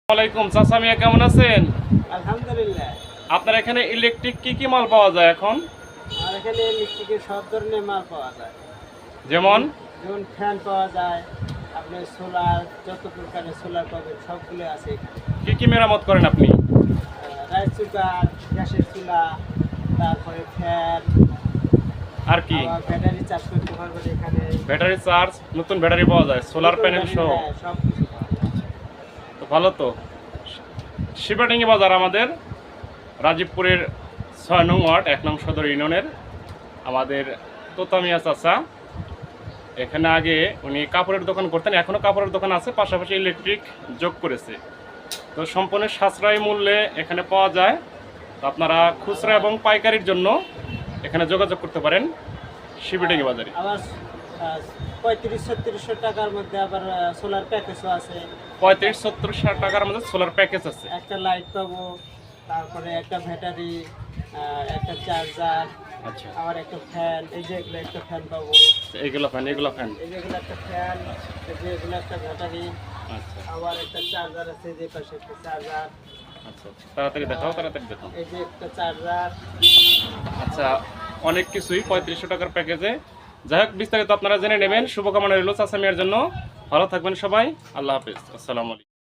ওয়ালাইকুম চাচা মিয়া, কেমন আছেন? আলহামদুলিল্লাহ। আপনার এখানে ইলেকট্রিক কি মাল পাওয়া যায় এখন? আর এখানে ইলেকট্রিকের সব ধরনের মাল পাওয়া যায়। যেমন যেমন ফ্যান পাওয়া যায়, আপনার সোলার, যত প্রকারের সোলার পাবেন সবগুলো আছে এখানে। কি মেরামত করেন আপনি? রাইস কুকার, গ্যাসের চুলা, তারপরে ফ্যান, আর কি আবার ব্যাটারি চার্জ করতে পারবেন এখানে। ব্যাটারি চার্জ, নতুন ব্যাটারি পাওয়া যায়, সোলার প্যানেল সহ। হ্যাঁ, সব কিছু পাওয়া যায়। তো ভালো তো। শিবাটিঙ্গি বাজার আমাদের রাজীবপুরের ৬ নং ওয়ার্ড ১ নং সদর ইউনিয়নের আমাদের তোতা মিয়া চাচা। এখানে আগে উনি কাপড়ের দোকান করতেন, এখনও কাপড়ের দোকান আছে, পাশাপাশি ইলেকট্রিক যোগ করেছে। তো সম্পূর্ণ সাশ্রয়ী মূল্যে এখানে পাওয়া যায়। তো আপনারা খুচরা এবং পাইকারির জন্য এখানে যোগাযোগ করতে পারেন শিবিটাঙ্গি বাজারে। আবার ৩৫-৩৬০০ টাকার মধ্যে আবার সোলার প্যাকেজও আছে। ৩৫-৭০ টাকার মধ্যে সোলার প্যাকেজ আছে। একটা লাইট পাবো, তারপরে একটা ব্যাটারি, একটা চার্জার, আচ্ছা, আবার একটা ফ্যান। এই যে এগুলো একটা ফ্যান পাবো, এগুলো ফ্যান এই যে এগুলো একটা ফ্যান, এই যে এগুলো একটা ব্যাটারি, আচ্ছা আবার একটা চার্জার আছে, যে পাশে একটা চার্জার, আচ্ছা, তাড়াতাড়ি দেখাও। এই যে একটা চার্জার। আচ্ছা, অনেক কিছুই ৩৫০০ টাকার প্যাকেজে। যাই হোক, বিস্তারিত আপনারা জেনে নেবেন। শুভকামনা রইল চাচা মিয়ার জন্য। ভালো থাকবেন সবাই। আল্লাহ হাফেজ। আসসালামু আলাইকুম।